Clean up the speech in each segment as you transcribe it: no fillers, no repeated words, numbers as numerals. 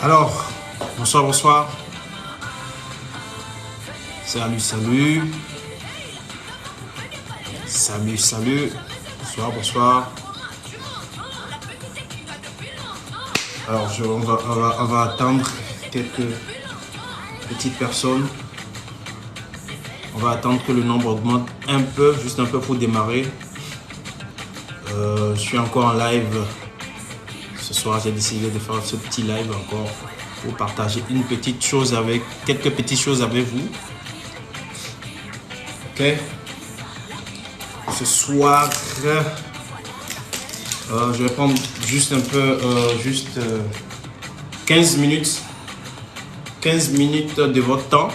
Alors, bonsoir, bonsoir. Salut, salut. Salut, salut. Bonsoir, bonsoir. Alors, on va attendre quelques petites personnes. On va attendre que le nombre augmente un peu, juste un peu pour démarrer. Je suis encore en live. Ce soir, j'ai décidé de faire ce petit live encore pour partager une petite chose avec, quelques petites choses avec vous. Ok. Ce soir, je vais prendre juste un peu, 15 minutes de votre temps.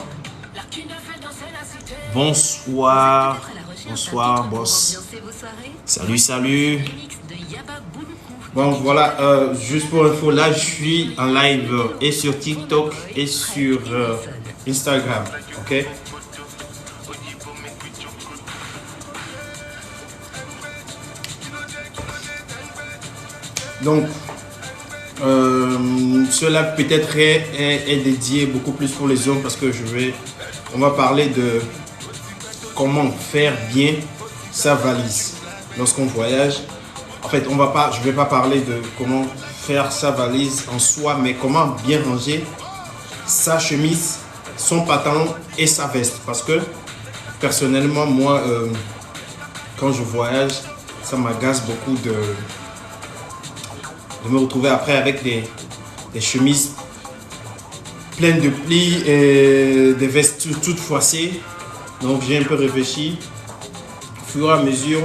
Bonsoir, bonsoir, boss. Salut, salut. Bon, voilà, juste pour info, là, je suis en live et sur TikTok et sur Instagram, ok? Donc, cela peut-être est dédié beaucoup plus pour les hommes parce que on va parler de comment faire bien sa valise lorsqu'on voyage. En fait, je vais pas parler de comment faire sa valise en soi, mais comment bien ranger sa chemise, son pantalon et sa veste. Parce que personnellement, moi, quand je voyage, ça m'agace beaucoup de me retrouver après avec des chemises pleines de plis et des vestes toutes froissées. Donc, j'ai un peu réfléchi. Au fur et à mesure,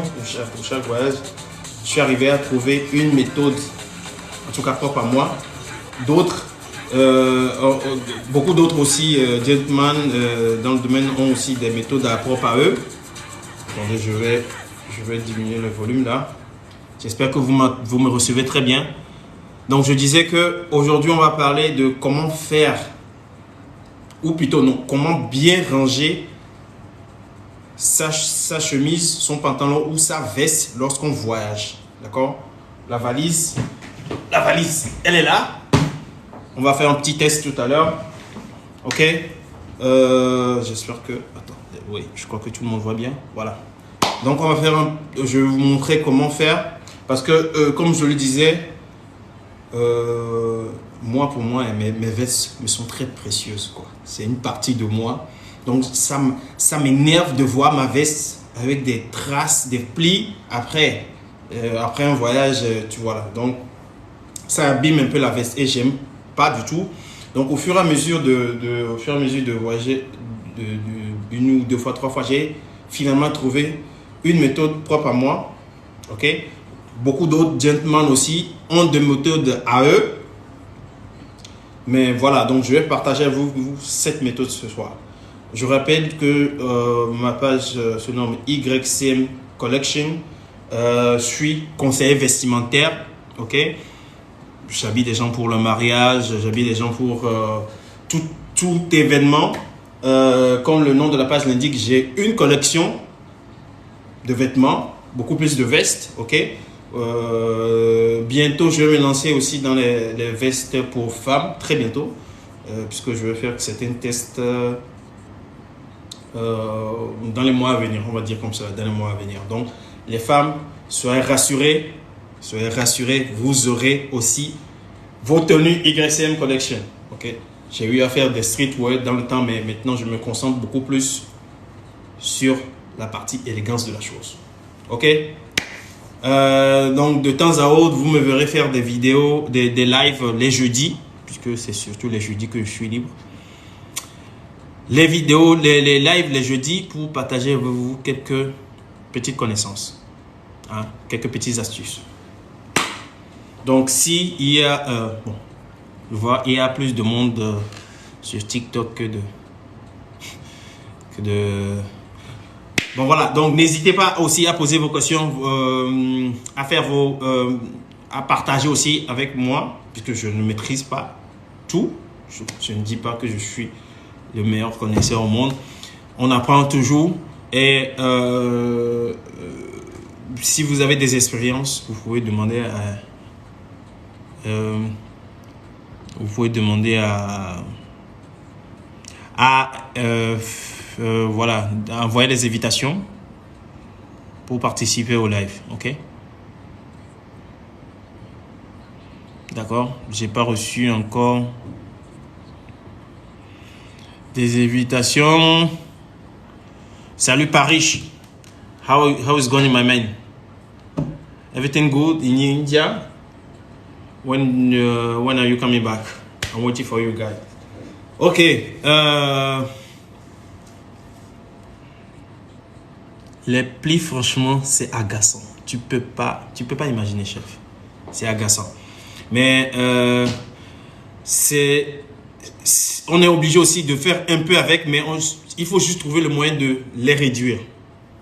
pour chaque voyage, je suis arrivé à trouver une méthode, en tout cas propre à moi. D'autres, beaucoup d'autres aussi, gentlemen dans le domaine ont aussi des méthodes propres à eux. Attendez, je vais diminuer le volume là. J'espère que vous me recevez très bien. Donc, je disais qu'aujourd'hui, on va parler de comment faire, ou plutôt non, comment bien ranger sa chemise, son pantalon ou sa veste lorsqu'on voyage. D'accord? La valise, elle est là. On va faire un petit test tout à l'heure. Ok? J'espère que... Attends, oui, je crois que tout le monde voit bien. Voilà. Donc, on va faire je vais vous montrer comment faire. Parce que, comme je le disais, pour moi, mes vestes me sont très précieuses, quoi. C'est une partie de moi. Donc, ça m'énerve de voir ma veste avec des traces, des plis après un voyage, tu vois là. Donc, ça abîme un peu la veste et j'aime pas du tout. Donc, au fur et à mesure de voyager une ou deux fois, trois fois, j'ai finalement trouvé une méthode propre à moi. Ok? Beaucoup d'autres gentlemen aussi ont des méthodes à eux. Mais voilà, donc je vais partager avec vous cette méthode ce soir. Je rappelle que ma page se nomme YCM Collection. Je suis conseiller vestimentaire. Ok? J'habille des gens pour le mariage, j'habille des gens pour tout événement. Comme le nom de la page l'indique, j'ai une collection de vêtements, beaucoup plus de vestes. Ok? Bientôt, je vais me lancer aussi dans les vestes pour femmes, très bientôt, puisque je vais faire certains tests dans les mois à venir, on va dire comme ça, dans les mois à venir. Donc, les femmes, soyez rassurées, vous aurez aussi vos tenues YCM Collection. Ok? J'ai eu à faire des streetwear dans le temps, mais maintenant, je me concentre beaucoup plus sur la partie élégance de la chose. Ok? Donc, de temps à autre, vous me verrez faire des vidéos, des lives les jeudis, puisque c'est surtout les jeudis que je suis libre. Les vidéos, les lives les jeudis pour partager avec vous quelques petites connaissances, hein, quelques petites astuces. Donc, si il y a, je vois, il y a plus de monde sur TikTok que de Bon voilà, donc n'hésitez pas aussi à poser vos questions, à faire à partager aussi avec moi, puisque je ne maîtrise pas tout. Je ne dis pas que je suis le meilleur connaisseur au monde. On apprend toujours et si vous avez des expériences, vous pouvez demander voilà, envoyer des invitations pour participer au live, ok? D'accord? J'ai pas reçu encore des invitations. Salut Paris. How is going, my man? Everything good in India? When are you coming back? I'm waiting for you guys. Ok. Les plis, franchement, c'est agaçant. Tu peux pas imaginer, chef. C'est agaçant. Mais on est obligé aussi de faire un peu avec, mais il faut juste trouver le moyen de les réduire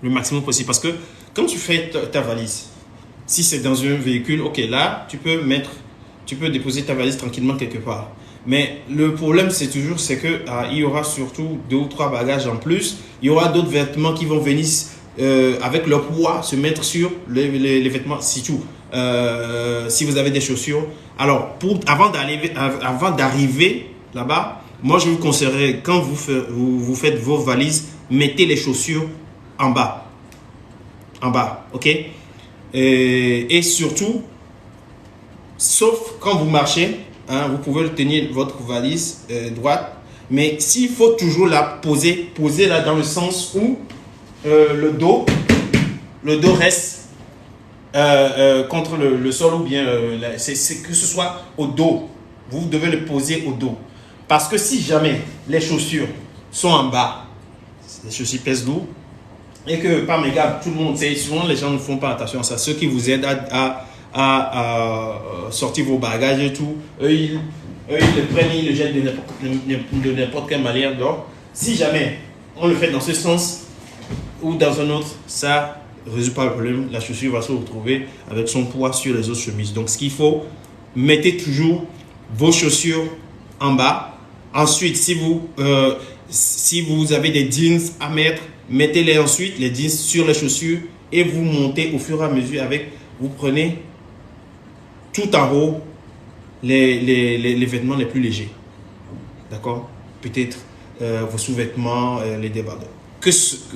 le maximum possible. Parce que quand tu fais ta valise, si c'est dans un véhicule, ok, là, tu peux déposer ta valise tranquillement quelque part. Mais le problème, c'est que il y aura surtout 2 ou 3 bagages en plus. Il y aura d'autres vêtements qui vont venir avec leur poids se mettre sur les vêtements, si tout. Si vous avez des chaussures. Alors, avant d'arriver là-bas, moi, je vous conseillerais, quand vous faites vos valises, mettez les chaussures en bas. En bas, ok? Et surtout, sauf quand vous marchez, hein, vous pouvez tenir votre valise droite. Mais s'il faut toujours la poser là dans le sens où le dos reste contre le sol, ou bien c'est que ce soit au dos. Vous devez le poser au dos. Parce que si jamais les chaussures sont en bas, les chaussures pèsent lourd, et que par mégarde, tout le monde sait, souvent les gens ne font pas attention à ça. Ceux qui vous aident à sortir vos bagages et tout, eux ils le prennent, ils le jettent de n'importe quelle manière. Donc, si jamais on le fait dans ce sens ou dans un autre, ça ne résout pas le problème. La chaussure va se retrouver avec son poids sur les autres chemises. Donc, ce qu'il faut, mettez toujours vos chaussures en bas. Ensuite, si vous avez des jeans à mettre, mettez-les ensuite, les jeans sur les chaussures, et vous montez au fur et à mesure vous prenez tout en haut les vêtements les plus légers. D'accord? Peut-être vos sous-vêtements, les débardeurs.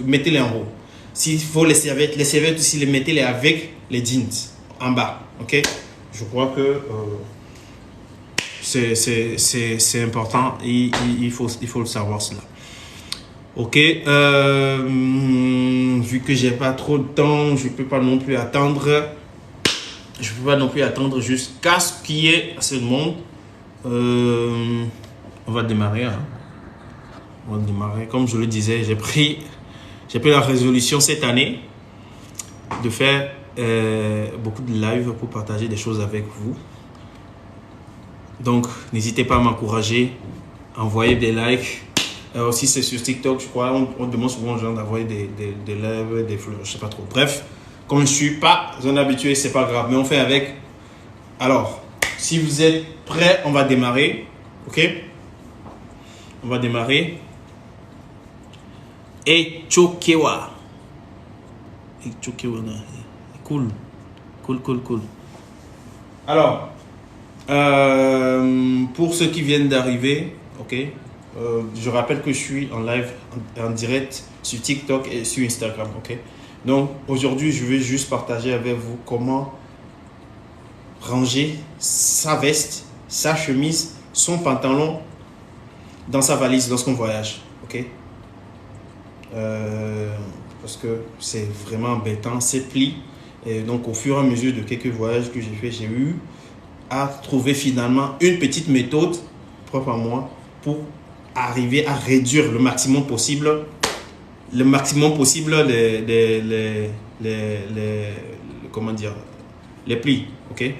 Mettez-les en haut. S'il faut les serviettes aussi, mettez-les avec les jeans en bas. Ok? Je crois que c'est important. Il faut le savoir cela. Ok, vu que j'ai pas trop de temps, je peux pas non plus attendre. Jusqu'à ce qu'il y ait assez de monde. On va démarrer. Hein. On va démarrer. Comme je le disais, j'ai pris la résolution cette année de faire beaucoup de live pour partager des choses avec vous. Donc, n'hésitez pas à m'encourager, envoyer des likes. Aussi, c'est sur TikTok, je crois, on demande souvent aux gens d'envoyer des lives, des fleurs, je sais pas trop. Bref, comme je ne suis pas un habitué, c'est pas grave, mais on fait avec. Alors, si vous êtes prêts, on va démarrer. Ok? On va démarrer. Et Chokewa. Cool. Alors, pour ceux qui viennent d'arriver, ok? Je rappelle que je suis en live, en direct sur TikTok et sur Instagram, ok? Donc, aujourd'hui, je vais juste partager avec vous comment ranger sa veste, sa chemise, son pantalon dans sa valise lorsqu'on voyage, ok? Parce que c'est vraiment embêtant, c'est pli. Et donc, au fur et à mesure de quelques voyages que j'ai fait, j'ai eu à trouver finalement une petite méthode propre à moi pour arriver à réduire le maximum possible comment dire, les plis, ok?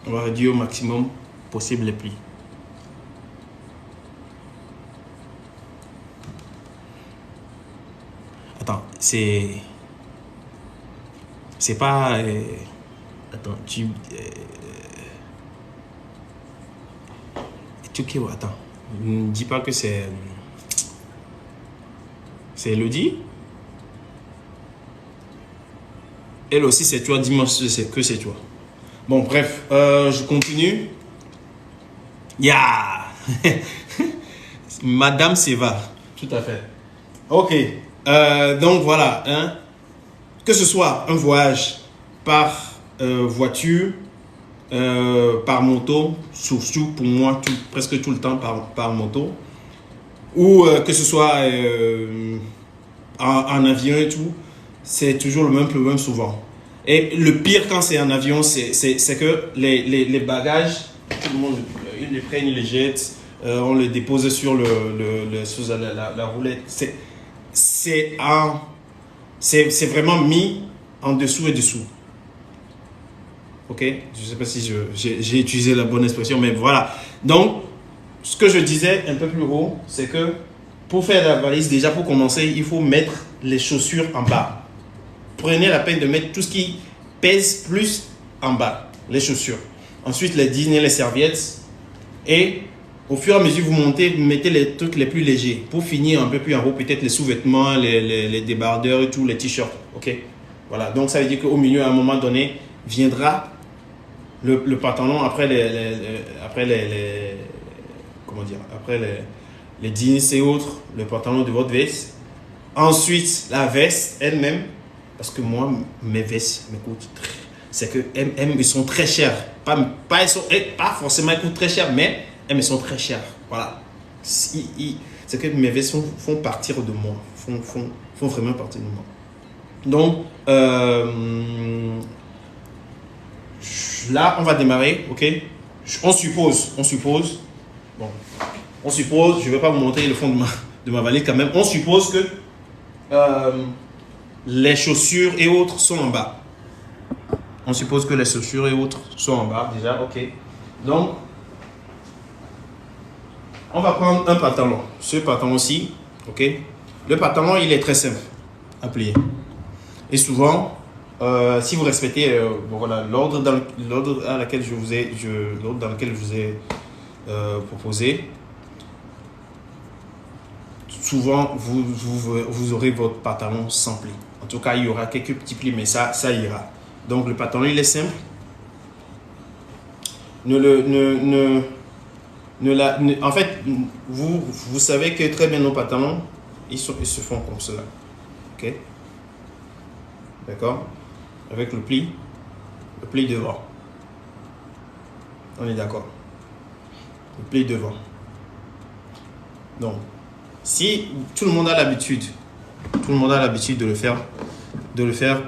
On va réduire au maximum possible les plis. c'est pas attends, attends, ne dis pas que c'est Elodie. Elle aussi c'est toi, dis-moi que c'est toi. Bon bref, je continue. Yeah. Madame Seva. Tout à fait. Ok. Donc voilà, hein. Que ce soit un voyage par voiture, par moto, surtout pour moi presque tout le temps par moto, ou que ce soit en avion et tout, c'est toujours le même problème souvent. Et le pire quand c'est en avion, c'est que les bagages, tout le monde ils les prennent, ils les jettent, on les dépose sur sur la roulette. C'est vraiment mis en dessous et dessous. Ok, je ne sais pas si j'ai utilisé la bonne expression, mais voilà. Donc, ce que je disais un peu plus haut, c'est que pour faire la valise, déjà pour commencer, il faut mettre les chaussures en bas. Prenez la peine de mettre tout ce qui pèse plus en bas, les chaussures. Ensuite, les jeans et les serviettes. Et au fur et à mesure, vous montez, vous mettez les trucs les plus légers. Pour finir un peu plus en haut, peut-être les sous-vêtements, les débardeurs et tout, les t-shirts. Ok, voilà. Donc, ça veut dire qu'au milieu, à un moment donné, viendra le pantalon après comment dire, après les jeans et autres, le pantalon de votre veste. Ensuite, la veste elle-même, parce que moi, mes vestes me coûtent c'est que elles sont très chères. Pas forcément elles coûtent très cher, mais elles me sont très chères. Voilà. C'est que mes vestes font partir de moi. Font vraiment partir de moi. Donc, là, on va démarrer, ok? On suppose, bon, je ne vais pas vous montrer le fond de ma valise quand même. On suppose que les chaussures et autres sont en bas. On suppose que les chaussures et autres sont en bas déjà, ok. Donc, on va prendre un pantalon. Ce pantalon-ci, ok. Le pantalon, il est très simple à plier. Et souvent, si vous respectez voilà, l'ordre dans lequel je vous ai proposé, souvent vous aurez votre pantalon sans pli. En tout cas, il y aura quelques petits plis, mais ça ira. Donc le pantalon il est simple. En fait, vous savez que très bien nos pantalons, ils se font comme cela. Ok? D'accord? Avec le pli devant. On est d'accord? Le pli devant. Donc, si tout le monde a l'habitude de le faire,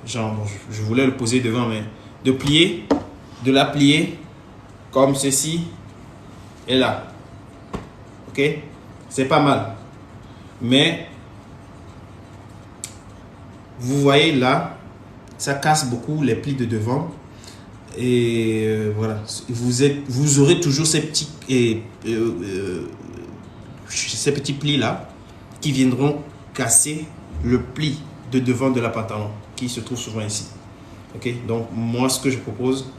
genre, bon, je voulais le poser devant, mais de la plier comme ceci et là. Ok? C'est pas mal. Mais, vous voyez là, ça casse beaucoup les plis de devant. Et voilà, vous aurez toujours ces petits plis là qui viendront casser le pli de devant de la pantalon qui se trouve souvent ici. Ok, donc moi ce que je propose,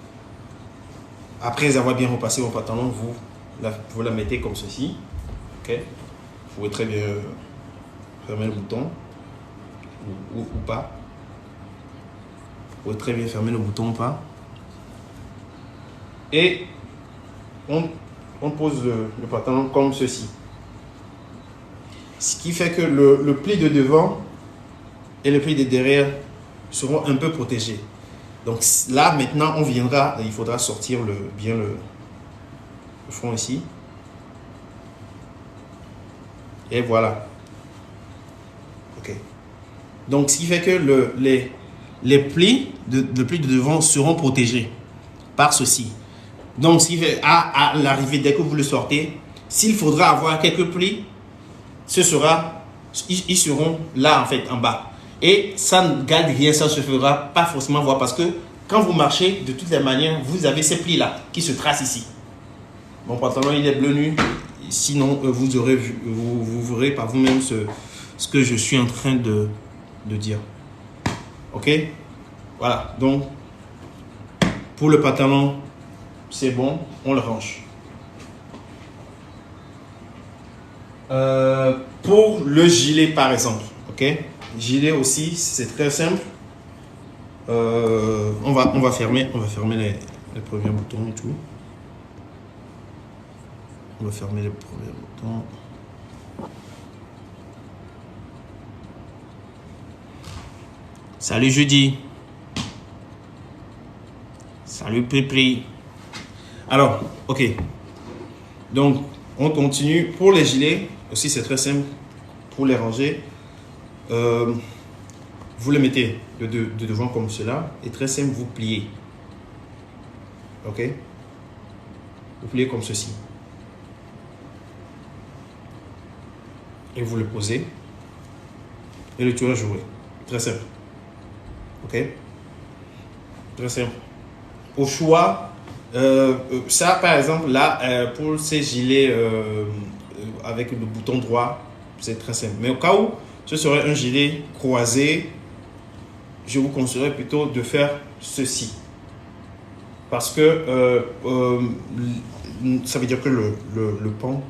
après avoir bien repassé mon pantalon, vous la mettez comme ceci. Ok, vous pouvez très bien fermer le bouton ou pas. Vous pouvez très bien fermer le bouton ou pas. Et on pose le pantalon comme ceci. Ce qui fait que le pli de devant et le pli de derrière seront un peu protégés. Donc là, maintenant, il faudra sortir bien le fond ici. Et voilà. Ok. Donc, ce qui fait que les plis de devant seront protégés par ceci. Donc, ce qui fait à l'arrivée, dès que vous le sortez, s'il faudra avoir quelques plis, ils seront là, en fait, en bas. Et ça ne garde rien, ça ne se fera pas forcément voir parce que quand vous marchez, de toutes les manières, vous avez ces plis-là qui se tracent ici. Mon pantalon, il est bleu nu. Sinon, vous verrez par vous-même ce que je suis en train de de dire. Ok? Voilà, donc pour le pantalon, c'est bon, on le range. Pour le gilet par exemple, ok? Gilet aussi, c'est très simple. On va fermer les premiers boutons et tout. On va fermer les premiers boutons. Salut Judy. Salut Pépri. Alors, ok. Donc, on continue. Pour les gilets, aussi c'est très simple. Pour les ranger, vous les mettez de devant comme cela. Et très simple, vous pliez. Ok? Vous pliez comme ceci. Et vous le posez. Et le tour joué. Très simple. Ok? Très simple. Au choix, ça par exemple, là, pour ces gilets avec le bouton droit, c'est très simple. Mais au cas où ce serait un gilet croisé, je vous conseillerais plutôt de faire ceci. Parce que ça veut dire que le pan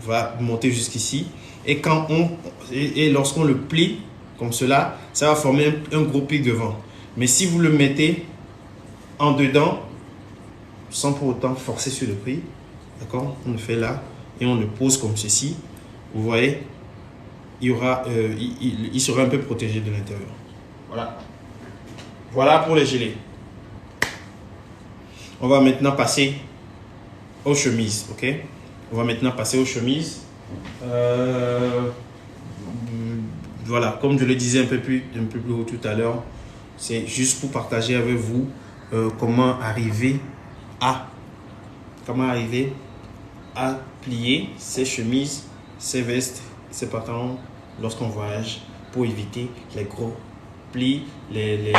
va monter jusqu'ici. Et lorsqu'on le plie comme cela, ça va former un gros pic devant. Mais si vous le mettez en dedans, sans pour autant forcer sur le pli, d'accord, on le fait là et on le pose comme ceci. Vous voyez, il sera un peu protégé de l'intérieur. Voilà. Voilà pour les gilets. On va maintenant passer aux chemises, ok? On va maintenant passer aux chemises. Voilà, comme je le disais un peu plus haut tout à l'heure, c'est juste pour partager avec vous comment arriver à plier ces chemises, ces vestes, ces pantalons lorsqu'on voyage pour éviter les gros plis, les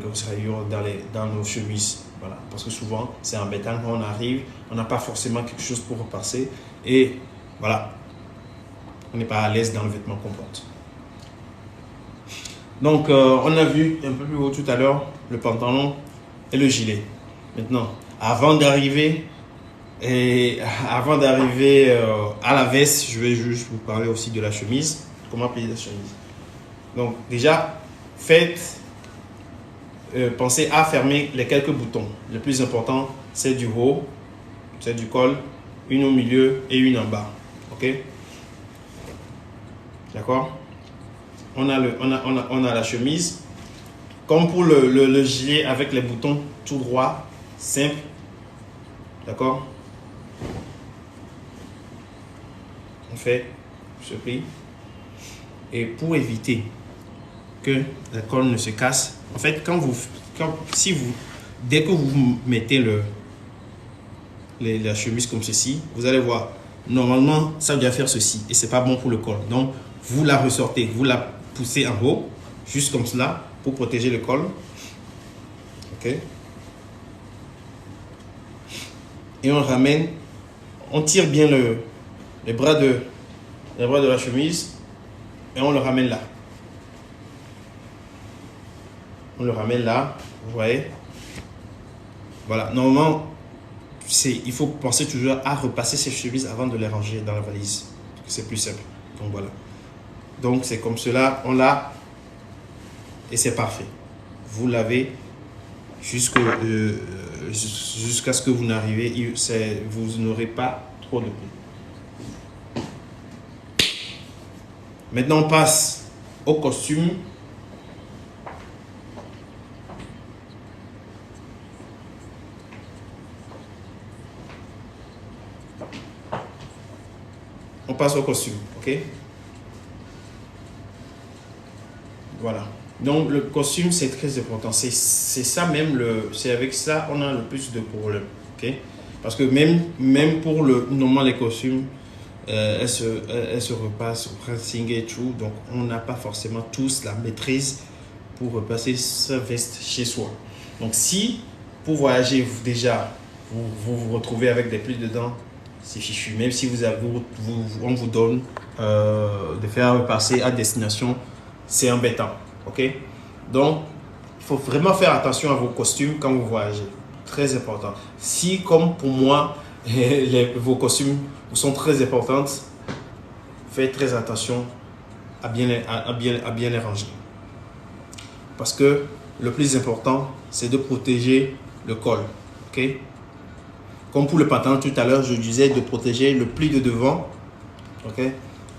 grosses rayures dans nos chemises. Voilà, parce que souvent c'est embêtant quand on arrive, on n'a pas forcément quelque chose pour repasser et voilà, on n'est pas à l'aise dans le vêtement qu'on porte. Donc on a vu un peu plus haut tout à l'heure le pantalon et le gilet. Maintenant, avant d'arriver à la veste, je vais juste vous parler aussi de la chemise. Comment plier la chemise. Donc déjà, pensez à fermer les quelques boutons. Le plus important, c'est du haut, c'est du col, une au milieu et une en bas. Ok? D'accord? On a la chemise. Comme pour le gilet avec les boutons tout droit, simple. D'accord? On fait ce pli. Et pour éviter que la colle ne se casse, en fait, dès que vous mettez la chemise comme ceci, vous allez voir, normalement, ça doit faire ceci et c'est pas bon pour le col. Donc, vous la ressortez, vous la poussez en haut, juste comme cela, pour protéger le col. Ok. Et on ramène, on tire bien les bras de la chemise et on le ramène là. On le ramène là, vous voyez. Voilà, normalement, il faut penser toujours à repasser ces chemises avant de les ranger dans la valise. C'est plus simple. Donc voilà. Donc c'est comme cela, on l'a et c'est parfait. Vous l'avez jusqu'à ce que vous n'arrivez, vous n'aurez pas trop de plis. Maintenant on passe au costume. On passe au costume, ok? Voilà. Donc le costume c'est très important. C'est ça même c'est avec ça on a le plus de problèmes, ok? Parce que même pour normalement les costumes, elles se repassent au pressing et tout. Donc on n'a pas forcément tous la maîtrise pour repasser sa veste chez soi. Donc si pour voyager déjà vous retrouvez avec des plis dedans, c'est fichu. Même si on vous donne de faire passer à destination, c'est embêtant. Ok? Donc, il faut vraiment faire attention à vos costumes quand vous voyagez. Très important. Si, comme pour moi, vos costumes sont très importantes, faites très attention à bien les ranger. Parce que le plus important, c'est de protéger le col. Ok? Comme pour le pantalon tout à l'heure, je disais de protéger le pli de devant. Ok?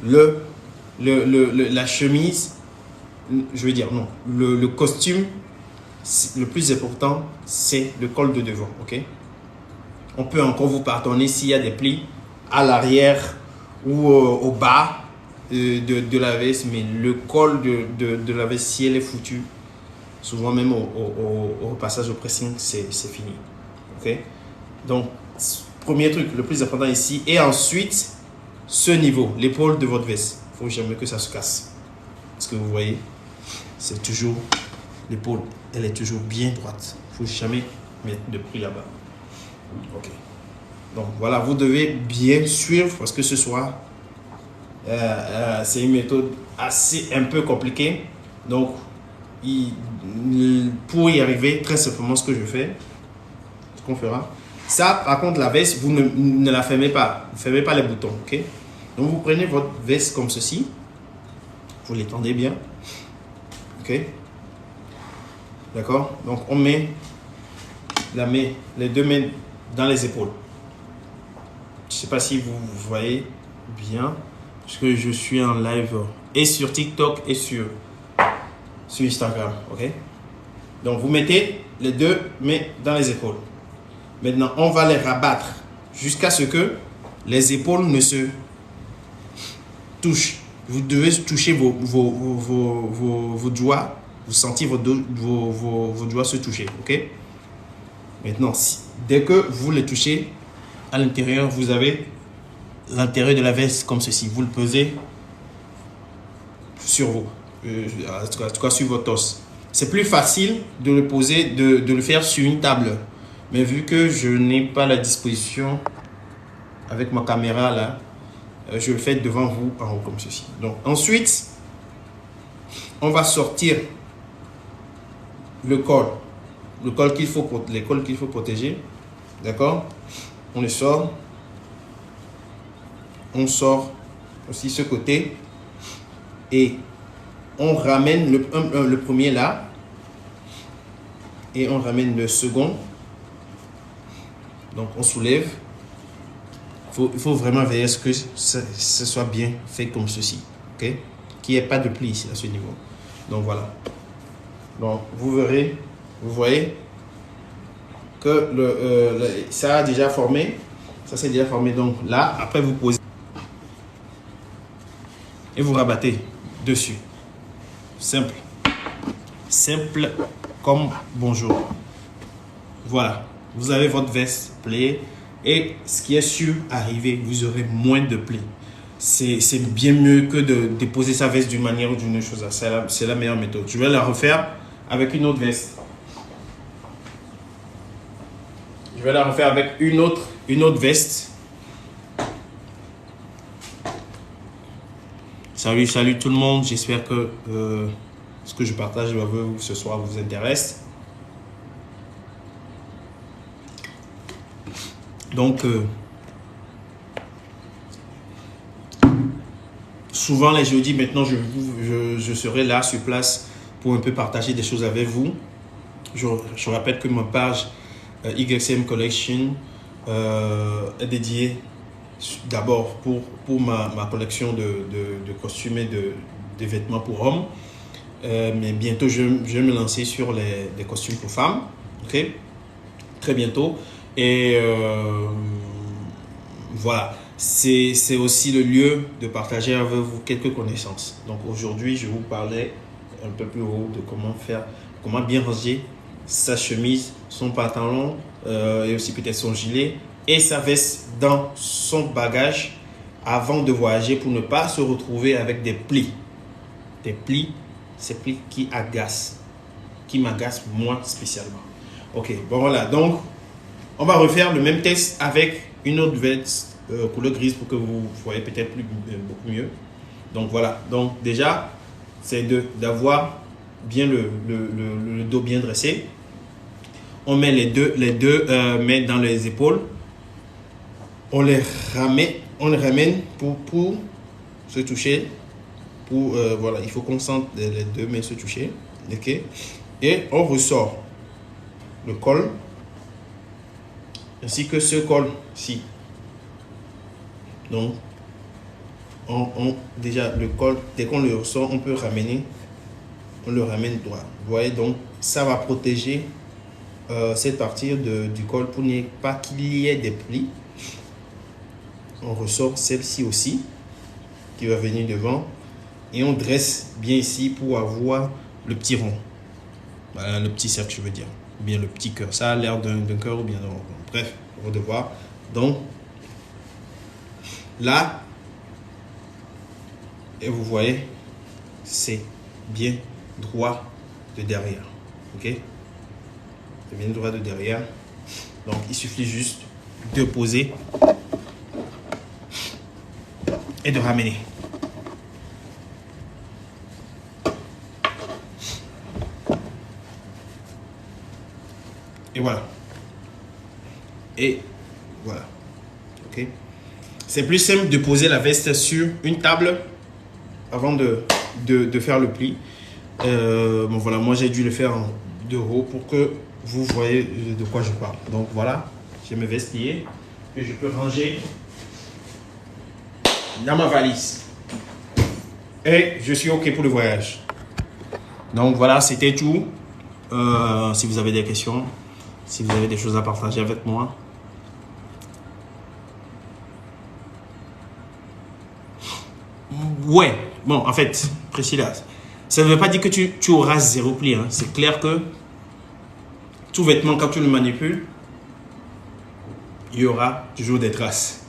La chemise, je veux dire, non. Le costume, le plus important, c'est le col de devant. Ok? On peut encore vous pardonner s'il y a des plis à l'arrière ou au bas de la veste, mais le col de la veste, si elle est foutue, souvent même au passage au pressing, c'est fini. Ok? Donc, premier truc, le plus important ici. Et ensuite, ce niveau, l'épaule de votre veste. Il ne faut jamais que ça se casse. Parce que vous voyez, c'est toujours l'épaule. Elle est toujours bien droite. Il ne faut jamais mettre de pli là-bas. Ok. Donc, voilà, vous devez bien suivre parce que ce soir, c'est une méthode un peu compliquée. Donc, pour y arriver, très simplement, ce que je fais, ce qu'on fera, ça, par contre, la veste, vous ne la fermez pas. Vous ne fermez pas les boutons, ok? Donc, vous prenez votre veste comme ceci. Vous l'étendez bien. Ok? D'accord? Donc, on met les deux mains dans les épaules. Je ne sais pas si vous voyez bien. Parce que je suis en live et sur TikTok et sur Instagram. Ok? Donc, vous mettez les deux mains dans les épaules. Maintenant, on va les rabattre jusqu'à ce que les épaules ne se touchent. Vous devez toucher vos doigts. Vous sentez vos doigts se toucher. Ok? Maintenant, dès que vous les touchez, à l'intérieur, vous avez l'intérieur de la veste comme ceci. Vous le pesez sur vous. En tout cas, sur votre os. C'est plus facile de le poser, de le faire sur une table. Mais vu que je n'ai pas la disposition avec ma caméra là, je le fais devant vous en haut comme ceci. Donc ensuite, on va sortir le col qu'il faut protéger. D'accord? On le sort. On sort aussi ce côté. Et on ramène le premier là. Et on ramène le second. Donc, on soulève. Il faut vraiment veiller à ce que ce soit bien fait comme ceci. Ok? Qu'il n'y ait pas de pli ici à ce niveau. Donc, voilà. Donc, vous voyez que ça a déjà formé. Ça s'est déjà formé. Donc, là, après, vous posez. Et vous rabattez dessus. Simple. Simple comme bonjour. Voilà. Vous avez votre veste pliée et ce qui est sûr, arrivé, vous aurez moins de plis. C'est bien mieux que de déposer sa veste d'une manière ou d'une autre chose. C'est la meilleure méthode. Je vais la refaire avec une autre veste. Je vais la refaire avec une autre veste. Salut tout le monde. J'espère que ce que je partage avec vous ce soir vous intéresse. Donc, souvent les jeudis, maintenant, je serai là sur place pour un peu partager des choses avec vous. Je rappelle que ma page YCM Collection est dédiée d'abord pour ma collection de costumes et de vêtements pour hommes. Mais bientôt, je vais me lancer sur les costumes pour femmes. Ok? Très bientôt. Et voilà, c'est aussi le lieu de partager avec vous quelques connaissances. Donc aujourd'hui, je vous parlais un peu plus haut de comment bien ranger sa chemise, son pantalon et aussi peut-être son gilet et sa veste dans son bagage avant de voyager pour ne pas se retrouver avec des plis. Des plis, ces plis qui m'agacent moi spécialement. Ok, bon voilà, donc on va refaire le même test avec une autre veste couleur grise pour que vous voyez peut-être beaucoup mieux. Donc voilà, donc déjà c'est d'avoir bien le dos bien dressé. On met les deux mains dans les épaules, on les ramène pour se toucher. Voilà, il faut qu'on sente les deux mains se toucher, ok, et on ressort le col ainsi que ce col-ci. Donc, déjà le col, dès qu'on le ressort, on peut ramener, on le ramène droit. Vous voyez, donc ça va protéger cette partie du col pour ne pas qu'il y ait des plis. On ressort celle-ci aussi qui va venir devant et on dresse bien ici pour avoir le petit rond. Voilà, le petit cercle, je veux dire. Ou bien le petit cœur. Ça a l'air d'un cœur ou bien d'un rond. Bref, on va devoir. Donc, là, et vous voyez, c'est bien droit de derrière. Ok? C'est bien droit de derrière. Donc, il suffit juste de poser et de ramener. Et voilà. Et voilà. Ok. C'est plus simple de poser la veste sur une table avant de faire le pli. Bon voilà, moi j'ai dû le faire en 2 haut pour que vous voyez de quoi je parle. Donc voilà, j'ai mes vestes liées que je peux ranger dans ma valise. Et je suis OK pour le voyage. Donc voilà, c'était tout. Si vous avez des questions, si vous avez des choses à partager avec moi. Ouais, bon, en fait, Priscilla, ça ne veut pas dire que tu auras 0 pli. Hein. C'est clair que tout vêtement, quand tu le manipules, il y aura toujours des traces.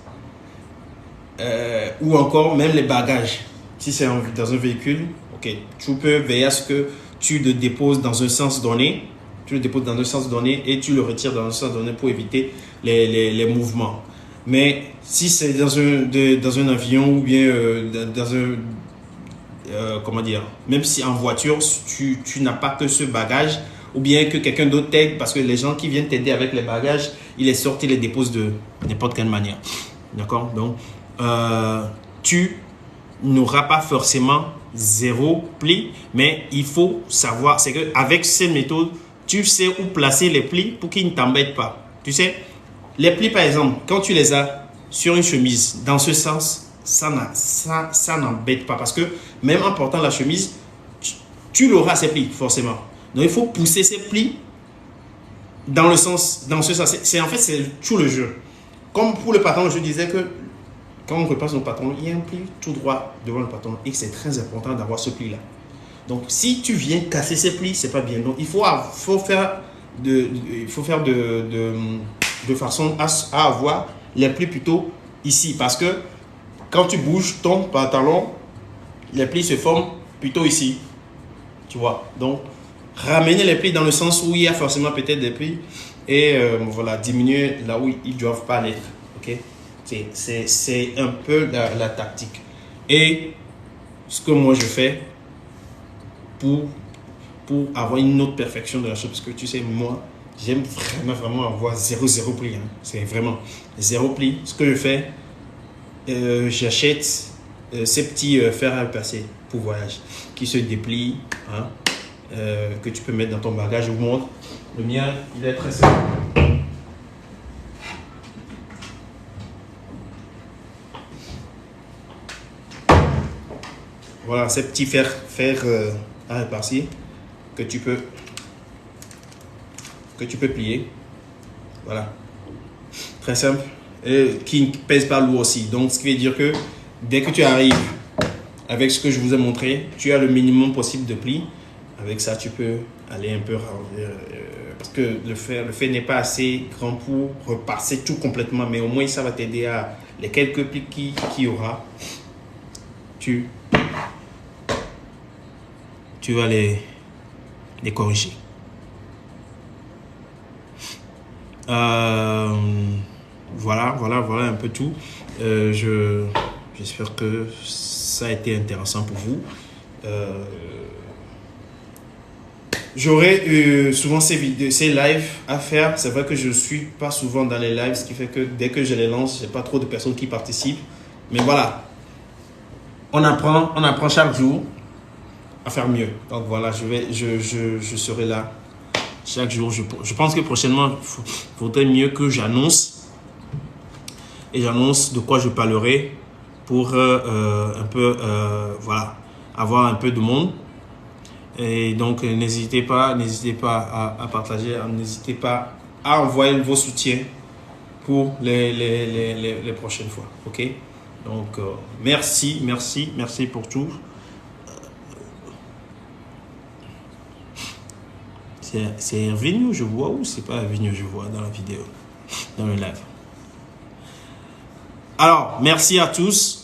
Ou encore, même les bagages. Si c'est dans un véhicule, ok, tu peux veiller à ce que tu le déposes dans un sens donné. Tu le déposes dans un sens donné et tu le retires dans un sens donné pour éviter les mouvements. Mais si c'est dans un avion ou bien dans un... comment dire, même si en voiture, tu n'as pas que ce bagage ou bien que quelqu'un d'autre t'aide parce que les gens qui viennent t'aider avec les bagages, ils les sortent et les déposent de n'importe quelle manière. D'accord? Donc, tu n'auras pas forcément 0 pli, mais il faut savoir, c'est qu'avec ces méthodes, tu sais où placer les plis pour qu'ils ne t'embêtent pas. Tu sais, les plis par exemple, quand tu les as sur une chemise, dans ce sens, ça n'embête pas parce que même en portant la chemise, tu l'auras ces plis forcément. Donc il faut pousser ces plis dans ce sens. En fait, c'est tout le jeu. Comme pour le pantalon, je disais que quand on repasse nos pantalons, il y a un pli tout droit devant le pantalon et c'est très important d'avoir ce pli là. Donc si tu viens casser ces plis, c'est pas bien. Donc il faut faire de façon à avoir les plis plutôt ici parce que quand tu bouges ton pantalon, les plis se forment plutôt ici. Tu vois. Donc, ramener les plis dans le sens où il y a forcément peut-être des plis et voilà, diminuer là où ils ne doivent pas l'être. Ok. C'est un peu la tactique. Et ce que moi je fais pour avoir une autre perfection de la chose, parce que tu sais, moi, j'aime vraiment avoir 0 pli. Hein. C'est vraiment 0 pli. Ce que je fais, j'achète ces petits fers à repasser pour voyage qui se déplient, hein, que tu peux mettre dans ton bagage. Je vous montre. Le mien, il est très simple. Voilà, ces petits fers à repasser que tu peux plier. Voilà. Très simple. Et qui ne pèse pas lourd aussi. Donc, ce qui veut dire que dès que tu arrives avec ce que je vous ai montré, tu as le minimum possible de plis. Avec ça, tu peux aller un peu parce que le fer n'est pas assez grand pour repasser tout complètement, mais au moins ça va t'aider à les quelques plis qu'il y aura. Tu vas les corriger. voilà un peu tout. J'espère que ça a été intéressant pour vous. J'aurai souvent ces lives à faire. C'est vrai que je ne suis pas souvent dans les lives, ce qui fait que dès que je les lance, je n'ai pas trop de personnes qui participent. Mais voilà, on apprend chaque jour à faire mieux. Donc voilà, je serai là chaque jour. Je pense que prochainement, il faudrait mieux que j'annonce. Et j'annonce de quoi je parlerai pour un peu, voilà, avoir un peu de monde. Et donc, n'hésitez pas à partager, n'hésitez pas à envoyer vos soutiens pour les prochaines fois. OK? Donc, merci pour tout. C'est Hervinio, je vois, ou c'est pas Hervinio, je vois dans la vidéo, dans le live. Alors, merci à tous.